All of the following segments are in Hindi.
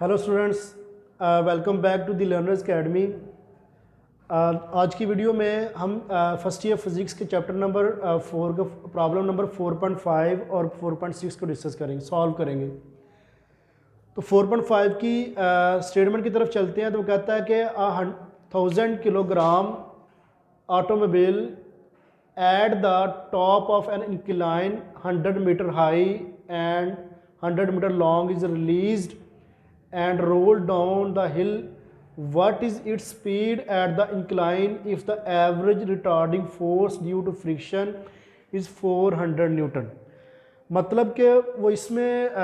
Hello students, welcome back to the Learners Academy. आज की वीडियो में हम फर्स्ट ईयर फिज़िक्स के चैप्टर नंबर 4 का प्रॉब्लम नंबर 4.5 और 4.6 को डिस्कस करेंगे, सॉल्व करेंगे। तो 4.5 की स्टेटमेंट की तरफ चलते हैं। तो वो कहता है कि 1000 kilogram automobile at the top of an incline 100 metre high and 100 metre long is released and roll down the hill. What is its speed at the incline if the average retarding force due to friction is 400 Newton. मतलब कि वो इसमें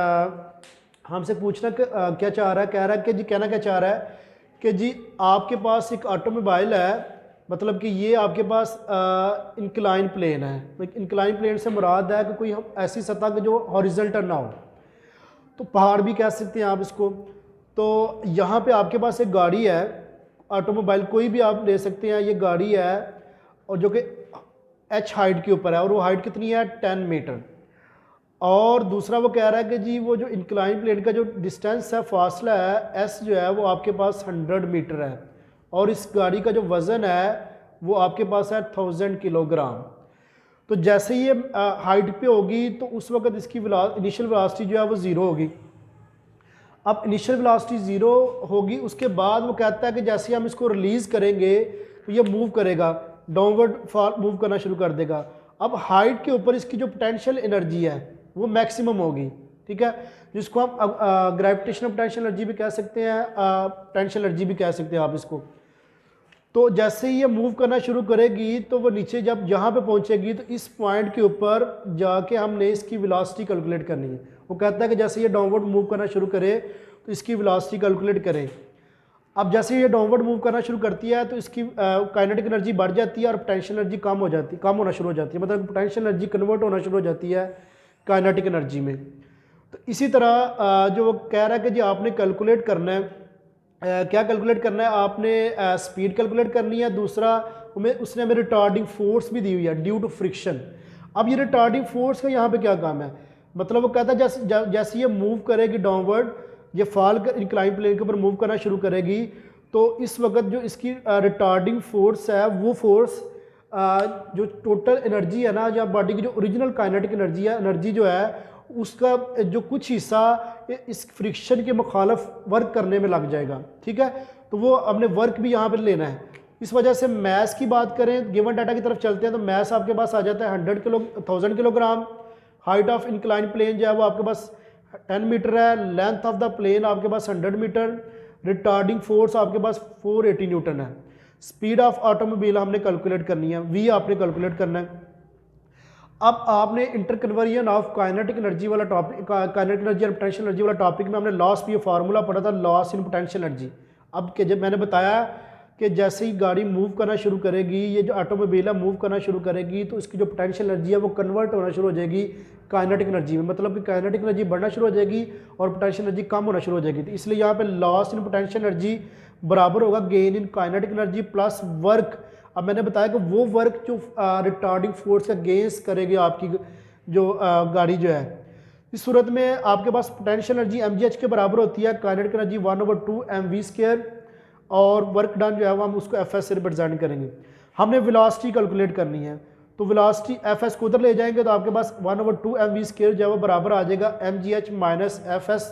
हमसे पूछना क्या चाह रहा है, कह रहा है कि जी कहना क्या चाह रहा है कि जी आपके पास एक ऑटोमोबाइल है, मतलब कि ये आपके पास इंक्लाइन प्लेन है। इंक्लाइन प्लेन से मुराद है कि कोई हम ऐसी सतह जो हॉरिजॉन्टल ना हो, तो पहाड़ भी कह सकते हैं आप इसको। तो यहाँ पे आपके पास एक गाड़ी है, ऑटोमोबाइल कोई भी आप ले सकते हैं। ये गाड़ी है और जो कि एच हाइट के ऊपर है, और वो हाइट कितनी है 10 मीटर। और दूसरा वो कह रहा है कि जी वो जो इंक्लाइन प्लेन का जो डिस्टेंस है, फासला है एस जो है वो आपके पास 100 मीटर है, और इस गाड़ी का जो वज़न है वो आपके पास है 1000 किलोग्राम। तो जैसे ये हाइट पे होगी तो उस वक्त इसकी इनिशियल वेलोसिटी जो है वो ज़ीरो होगी। अब इनिशियल वेलोसिटी ज़ीरो होगी, उसके बाद वो कहता है कि जैसे हम इसको रिलीज़ करेंगे तो ये मूव करेगा, डाउनवर्ड मूव करना शुरू कर देगा। अब हाइट के ऊपर इसकी जो पोटेंशियल एनर्जी है वो मैक्सिमम होगी, ठीक है, जिसको हम ग्रेविटेशनल पोटेंशियल एनर्जी भी कह सकते हैं, पोटेंशियल एनर्जी भी कह सकते हैं आप इसको। तो जैसे ही ये मूव करना शुरू करेगी तो वो नीचे जब यहाँ पे पहुँचेगी तो इस पॉइंट के ऊपर जाके हमने इसकी वेलोसिटी कैलकुलेट करनी है। वो कहता है कि जैसे ये डाउनवर्ड मूव करना शुरू करे तो इसकी वेलोसिटी कैलकुलेट करें। अब जैसे ये डाउनवर्ड मूव करना शुरू करती है तो इसकी काइनेटिक एनर्जी बढ़ जाती है और पोटेंशियल एनर्जी कम होना शुरू हो जाती है, मतलब पोटेंशियल एनर्जी कन्वर्ट होना शुरू हो जाती है काइनेटिक एनर्जी में। तो इसी तरह जो वो कह रहा है कि जी आपने कैलकुलेट करना है, क्या कैलकुलेट करना है, आपने स्पीड कैलकुलेट करनी है। दूसरा उसने हमें रिटार्डिंग फोर्स भी दी हुई है ड्यू टू फ्रिक्शन। अब ये रिटार्डिंग फोर्स का यहाँ पे क्या काम है, मतलब वो कहता है जैसे ये मूव करेगी डाउनवर्ड, ये फॉल कर इंक्लाइन प्लेन के ऊपर मूव करना शुरू करेगी, तो इस वक्त जो इसकी रिटार्डिंग फोर्स है वो फोर्स जो टोटल एनर्जी है ना, या बॉडी की जो ओरिजिनल काइनेटिक एनर्जी है, एनर्जी जो है उसका जो कुछ हिस्सा इस फ्रिक्शन के मुखालफ वर्क करने में लग जाएगा, ठीक है। तो वो हमने वर्क भी यहाँ पर लेना है। इस वजह से मैस की बात करें, गिवन डाटा की तरफ चलते हैं, तो मैस आपके पास आ जाता है 1000 kilogram. Height of incline plane जो है वो आपके पास 10 मीटर है। लेंथ ऑफ द प्लेन आपके पास 100 मीटर। रिटार्डिंग फोर्स आपके पास 480 न्यूटन है। स्पीड ऑफ ऑटोमोबाइल हमने कैलकुलेट करनी है, वी आपने कैलकुलेट करना है। अब आपने इंटरकन्वर्जन ऑफ काइनेटिक एनर्जी वाला टॉपिक, काइनेटिक एनर्जी और पोटेंशियल एनर्जी वाला टॉपिक में हमने लॉस भी फार्मूला पढ़ा था, लॉस इन पोटेंशियल एनर्जी। अब जब मैंने बताया कि जैसे ही गाड़ी मूव करना शुरू करेगी, ये जो ऑटोमोबाइल है मूव करना शुरू करेगी, तो इसकी जो पोटेंशियल एनर्जी है वो कन्वर्ट होना शुरू हो जाएगी काइनेटिक एनर्जी में, मतलब कि काइनेटिक एनर्जी बढ़ना शुरू हो जाएगी और पोटेंशियल एनर्जी कम होना शुरू हो जाएगी। तो इसलिए यहाँ पे लॉस इन पोटेंशियल एनर्जी बराबर होगा gain in kinetic energy plus work. अब मैंने बताया कि वो वर्क जो रिटार्डिंग फोर्स का अगेंस्ट करेगी आपकी जो गाड़ी जो है, इस सूरत में आपके पास पोटेंशियल एनर्जी mgh के बराबर होती है काइनेटिक एनर्जी 1/2 mv², और वर्क डन जो है वो हम उसको एफएस से रिप्रेजेंट करेंगे। हमने वेलोसिटी कैलकुलेट करनी है, तो वेलोसिटी एफएस को उधर ले जाएंगे तो आपके पास 1/2 mv² जो है वो बराबर आ जाएगा mgh माइनस fs।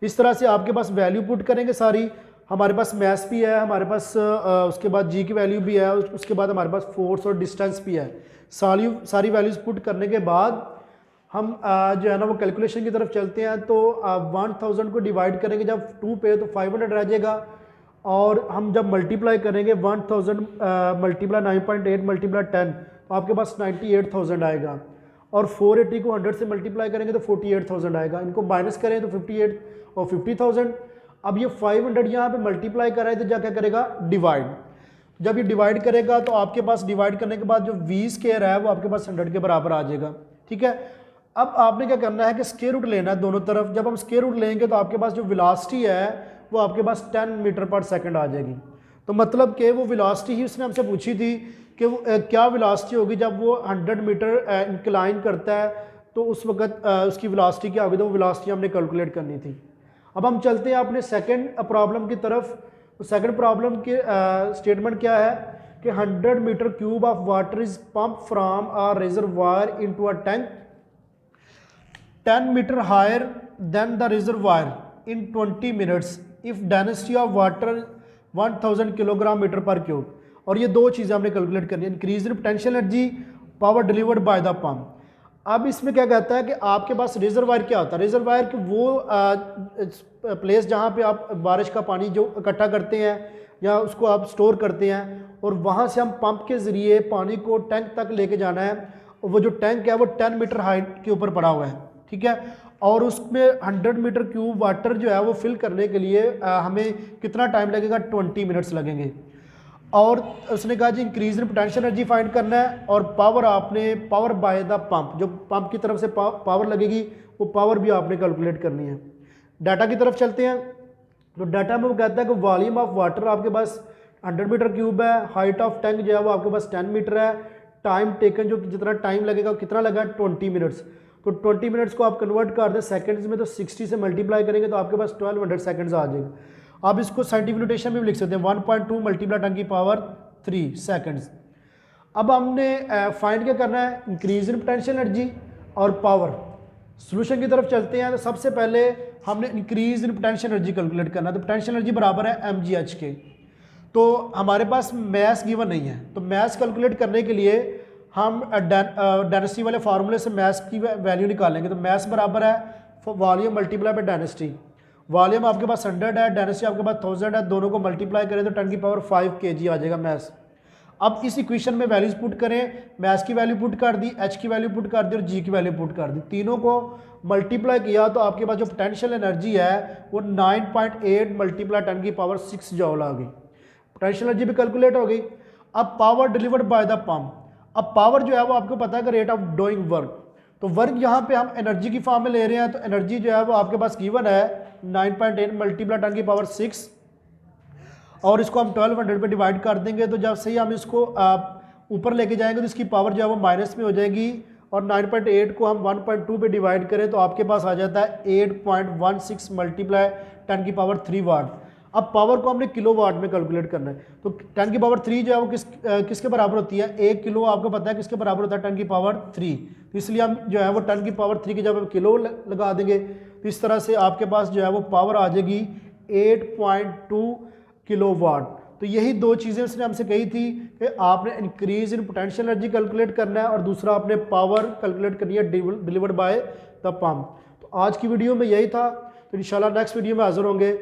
इस तरह से आपके पास वैल्यू पुट करेंगे सारी, हमारे पास मैस भी है, हमारे पास उसके बाद जी की वैल्यू भी है, उसके बाद हमारे पास फोर्स और डिस्टेंस भी है। सारी वैल्यूज़ पुट करने के बाद हम जो है ना वो कैलकुलेशन की तरफ चलते हैं। तो 1000 को डिवाइड करेंगे जब 2 पे तो 500 रह जाएगा, और हम जब मल्टीप्लाई करेंगे 1000 मल्टीप्लाई 9.8 मल्टीप्लाई 10 तो आपके पास 98,000 आएगा, और 480 को 100 से मल्टीप्लाई करेंगे तो 48,000 आएगा। इनको माइनस करें तो 58 और 50,000। अब ये 500 यहाँ पे मल्टीप्लाई कर रहे थे, जा क्या करेगा डिवाइड। जब ये डिवाइड करेगा तो आपके पास डिवाइड करने के बाद जो v² है वो आपके पास 100 के बराबर आ जाएगा, ठीक है। अब आपने क्या करना है कि स्क्वायर रूट लेना है दोनों तरफ। जब हम स्क्वायर रूट लेंगे तो आपके पास जो वेलोसिटी है वो आपके पास 10 मीटर पर सेकंड आ जाएगी। तो मतलब कि वो वेलोसिटी ही उसने हमसे पूछी थी कि वो क्या वेलोसिटी होगी जब वो 100 मीटर इंक्लाइन करता है, तो उस वक्त उसकी वेलोसिटी क्या होगी, तो वो वेलोसिटी हमने कैलकुलेट करनी थी। अब हम चलते हैं अपने सेकंड प्रॉब्लम की तरफ। तो सेकंड प्रॉब्लम के स्टेटमेंट क्या है कि 100 metre cube of water is pump from a reservoir into a tank 10 metre higher than the reservoir in 20 minutes if density of water 1000 kilogram metre per cube. और ये दो चीज़ें हमने कैलकुलेट करनी है, increase in potential energy, power delivered by the pump. अब इसमें क्या कहता है कि आपके पास रिजर्वायर क्या होता है, रिजर्वायर की वो प्लेस जहाँ पे आप बारिश का पानी जो इकट्ठा करते हैं या उसको आप स्टोर करते हैं और वहाँ से हम पंप के ज़रिए पानी को टैंक तक लेके जाना है। और वो जो टैंक है वो 10 मीटर हाइट के ऊपर पड़ा हुआ है, ठीक है। और उसमें 100 मीटर क्यूब वाटर जो है वो फिल करने के लिए हमें कितना टाइम लगेगा, 20 मिनट्स लगेंगे। और उसने कहा जी increase in potential energy find करना है और पावर आपने पावर बाय द पंप, जो पंप की तरफ से पावर लगेगी वो पावर भी आपने कैलकुलेट करनी है। डाटा की तरफ चलते हैं। तो डाटा में वो कहता है कि वॉल्यूम ऑफ वाटर आपके पास 100 मीटर क्यूब है, हाइट ऑफ टैंक जो है वो आपके पास 10 मीटर है, टाइम टेकन जो जितना टाइम लगेगा कितना लगा 20 मिनट्स। तो 20 मिनट्स को आप कन्वर्ट कर दें सेकंड्स में, तो 60 से मल्टीप्लाई करेंगे तो आपके पास 1200 सेकंड्स आ जाएगा। आप इसको साइंटिफिक नोटेशन में भी लिख सकते हैं 1.2 मल्टीप्लाई 10 की पावर 3 सेकंड्स। अब हमने फाइंड क्या करना है, इंक्रीज इन पोटेंशियल एनर्जी और पावर। सोल्यूशन की तरफ चलते हैं। तो सबसे पहले हमने increase in potential energy calculate करना है। तो पोटेंशियल एनर्जी बराबर है mgh के। तो हमारे पास मैस गिवन नहीं है, तो मैस कैलकुलेट करने के लिए हम डेंसिटी वाले फार्मूले से मैस की वैल्यू निकालेंगे। तो मैस बराबर है volume multiply by density. Volume आपके पास 100 है, डेंसिटी आपके पास 1000 है, दोनों को मल्टीप्लाई करें तो 10 की पावर 5 kg आ जाएगा मैस। अब इस इक्वेशन में वैल्यूज पुट करें, मैस की वैल्यू पुट कर दी, एच की वैल्यू पुट कर दी और जी की वैल्यू पुट कर दी। तीनों को मल्टीप्लाई किया तो आपके पास जो पोटेंशियल एनर्जी है वो 9.8 मल्टीप्लाई 10 की पावर 6 जॉल आ गई। पोटेंशियल एनर्जी भी कैलकुलेट हो गई। अब power delivered by the pump. अब पावर जो है वो आपको पता है कि रेट ऑफ डूइंग वर्क, तो वर्क यहाँ पे हम एनर्जी की फॉर्म में ले रहे हैं। तो एनर्जी जो है वो आपके पास गिवन है 9.8 मल्टीप्लाई 10 की पावर 6 और इसको हम 1200 पे डिवाइड कर देंगे। तो जब से ही हम इसको ऊपर लेके जाएंगे तो इसकी पावर जो है वो माइनस में हो जाएगी और 9.8 को हम 1.2 पे डिवाइड करें तो आपके पास आ जाता है 8.16 मल्टीप्लाई 10 की पावर 3 वाट। अब पावर को हमने किलो वाट में कैलकुलेट करना है। तो 10 की पावर 3 जो है वो किसके बराबर होती है, 1 किलो आपको पता है किसके बराबर होता है 10 की पावर 3। तो इसलिए हम जो है वो 10 की पावर 3 की जब किलो लगा देंगे तो इस तरह से आपके पास जो है वो पावर आ जाएगी 8.2 किलो वाट। तो यही दो चीज़ें उसने हमसे कही थी कि आपने increase in potential energy calculate करना है और दूसरा आपने पावर कैलकुलेट करनी है डिलीवर्ड बाय द पंप। तो आज की वीडियो में यही था। तो इंशाल्लाह नेक्स्ट वीडियो में हाजिर होंगे।